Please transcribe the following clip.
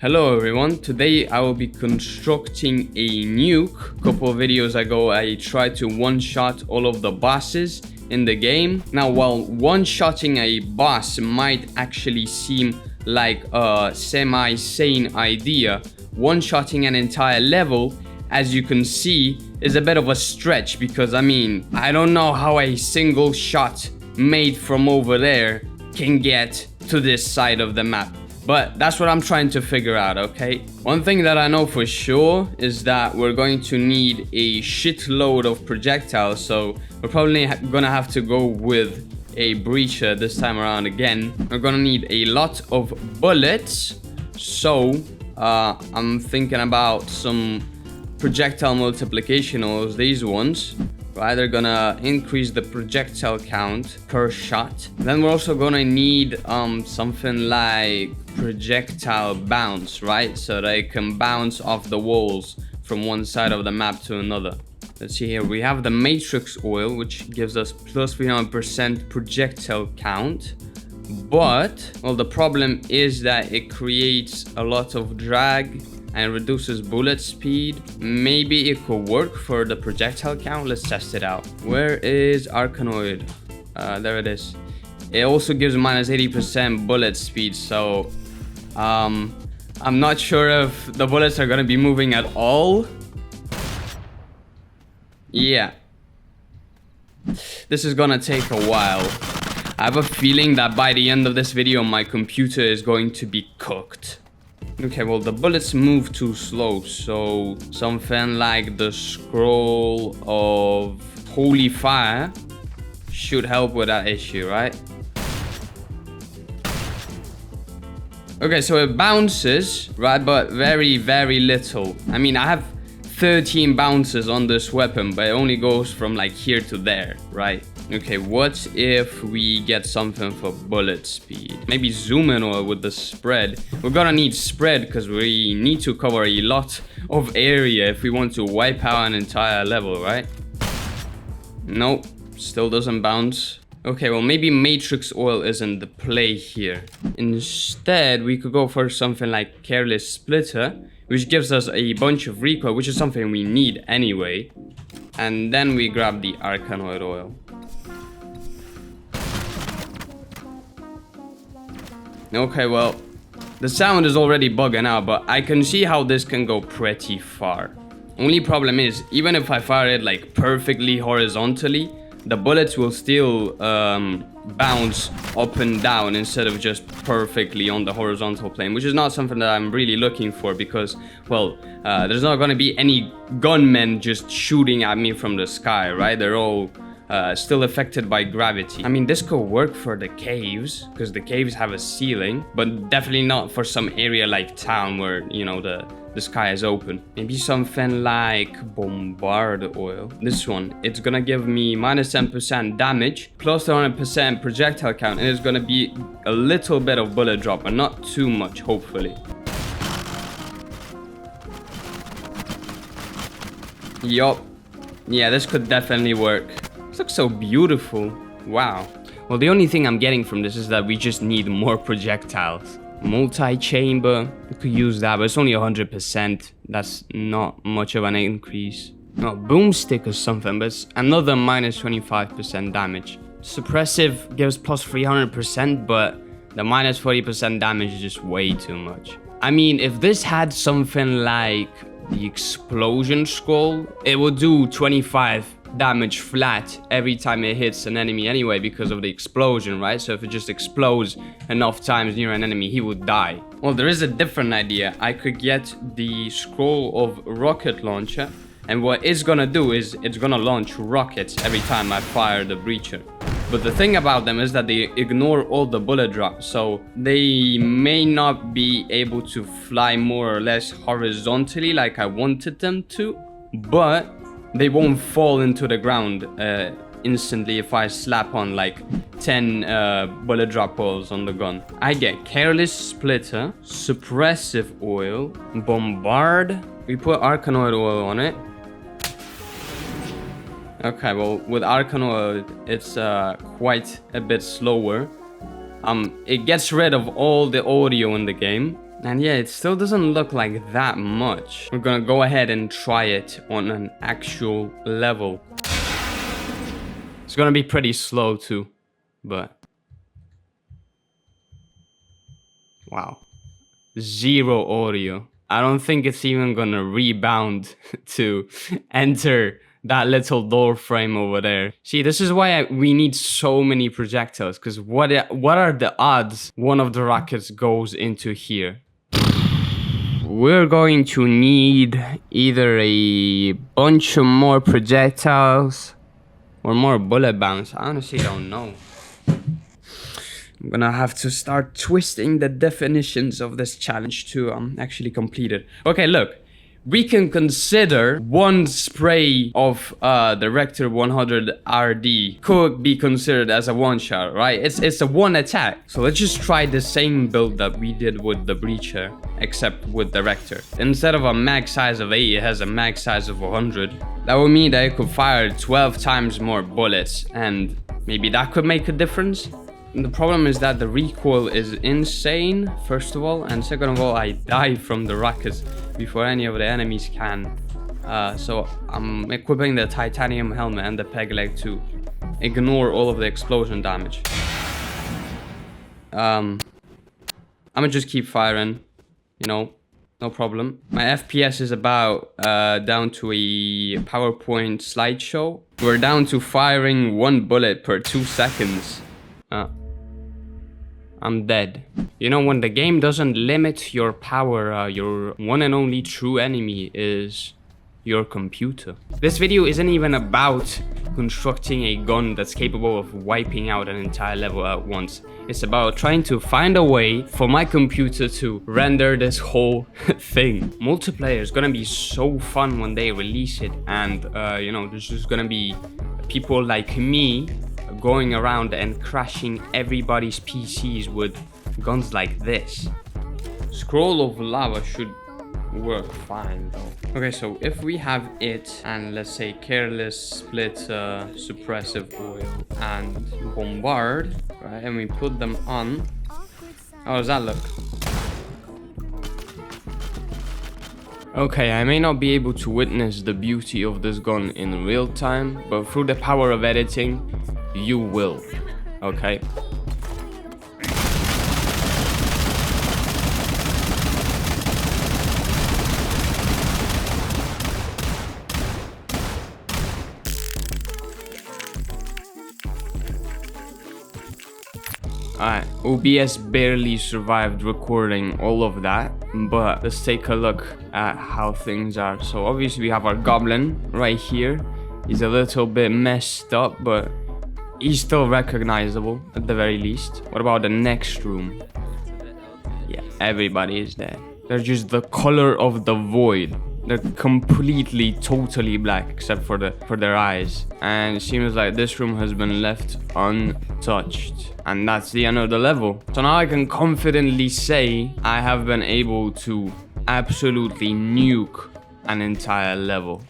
Hello everyone, today I will be constructing a nuke. A couple of videos ago I tried to one-shot all of the bosses in the game. Now while one-shotting a boss might actually seem like a semi-sane idea, one-shotting an entire level, as you can see, is a bit of a stretch because I don't know how a single shot made from over there can get to this side of the map. But that's what I'm trying to figure out, okay? One thing that I know for sure is that we're going to need a shitload of projectiles, so we're probably gonna have to go with a breacher this time around again. We're gonna need a lot of bullets, so I'm thinking about some projectile multiplication, or these ones. Right, they're gonna increase the projectile count per shot. Then we're also gonna need something like projectile bounce, right? So they can bounce off the walls from one side of the map to another. Let's see here, we have the matrix oil, which gives us plus 300% projectile count. But, well, the problem is that it creates a lot of drag and reduces bullet speed. Maybe it could work for the projectile count. Let's test it out. Where is Arcanoid? There it is. It also gives minus 80% bullet speed, so I'm not sure if the bullets are gonna be moving at all. Yeah, this is gonna take a while. I have a feeling that by the end of this video my computer is going to be cooked. Okay, well, the bullets move too slow, so something like the scroll of holy fire should help with that issue, right? Okay, so it bounces, right, but very, very little. I have 13 bounces on this weapon, but it only goes from like here to there, right? Okay, what if we get something for bullet speed? Maybe zoom in or with the spread. We're gonna need spread because we need to cover a lot of area if we want to wipe out an entire level, right? Nope, still doesn't bounce. Okay, well, maybe matrix oil isn't the play here. Instead, we could go for something like careless splitter, which gives us a bunch of recoil, which is something we need anyway. And then we grab the Arcanoid oil. Okay, well, the sound is already bugging out, but I can see how this can go pretty far. Only problem is, even if I fire it like perfectly horizontally, the bullets will still bounce up and down instead of just perfectly on the horizontal plane, which is not something that I'm really looking for because, well, there's not going to be any gunmen just shooting at me from the sky, right? They're all still affected by gravity. This could work for the caves because the caves have a ceiling, but definitely not for some area like town where, you know, the sky is open. Maybe something like bombard oil. This one, it's gonna give me minus 10% damage, plus 100% projectile count, and it's gonna be a little bit of bullet drop, and not too much, hopefully. Yup. Yeah, this could definitely work. This looks so beautiful. Wow. Well, the only thing I'm getting from this is that we just need more projectiles. Multi-chamber, we could use that, but it's only 100%. That's not much of an increase. No, boomstick or something, but it's another minus 25% damage. Suppressive gives plus 300%, but the minus 40% damage is just way too much. If this had something like the explosion scroll, it would do 25 damage flat every time it hits an enemy anyway because of the explosion, right? So if it just explodes enough times near an enemy, he would die. Well, there is a different idea. I could get the scroll of rocket launcher, and what it's gonna do is it's gonna launch rockets every time I fire the breacher. But the thing about them is that they ignore all the bullet drops, so they may not be able to fly more or less horizontally like I wanted them to, but they won't fall into the ground instantly if I slap on like 10 bullet drop oils on the gun. I get careless splitter, suppressive oil, bombard. We put Arcanoid oil on it. Okay, well, with Arcanoid, it's quite a bit slower. It gets rid of all the audio in the game. And yeah, it still doesn't look like that much. We're gonna go ahead and try it on an actual level. It's gonna be pretty slow too, but... Wow. Zero audio. I don't think it's even gonna rebound to enter that little door frame over there. See, this is why we need so many projectiles, because what are the odds one of the rockets goes into here? We're going to need either a bunch of more projectiles or more bullet bounce. I honestly don't know. I'm gonna have to start twisting the definitions of this challenge to actually complete it. Okay, look. We can consider one spray of the Rector 100 RD could be considered as a one shot, right? It's a one attack. So let's just try the same build that we did with the Breacher, except with the Rector. Instead of a mag size of 8, it has a mag size of 100. That would mean that it could fire 12 times more bullets, and maybe that could make a difference. The problem is that the recoil is insane, first of all, and second of all, I die from the rockets before any of the enemies can. So I'm equipping the titanium helmet and the peg leg to ignore all of the explosion damage. I'm gonna just keep firing, you know, no problem. My FPS is about down to a PowerPoint slideshow. We're down to firing 1 bullet per 2 seconds. I'm dead. You know, when the game doesn't limit your power, your one and only true enemy is your computer. This video isn't even about constructing a gun that's capable of wiping out an entire level at once. It's about trying to find a way for my computer to render this whole thing. Multiplayer is gonna be so fun when they release it, and you know, there's just gonna be people like me going around and crashing everybody's PCs with guns like this. Scroll of lava should work fine though. Okay, so if we have it and let's say careless split suppressive oil and bombard, right, and we put them on, how does that look? Okay, I may not be able to witness the beauty of this gun in real time, but through the power of editing, you will, okay? Alright, OBS barely survived recording all of that, but let's take a look at how things are. So obviously we have our goblin right here. He's a little bit messed up, but he's still recognizable at the very least. What about the next room? Yeah, everybody is dead. They're just the color of the void. They're completely, totally black except for their eyes. And it seems like this room has been left untouched. And that's the end of the level. So now I can confidently say I have been able to absolutely nuke an entire level.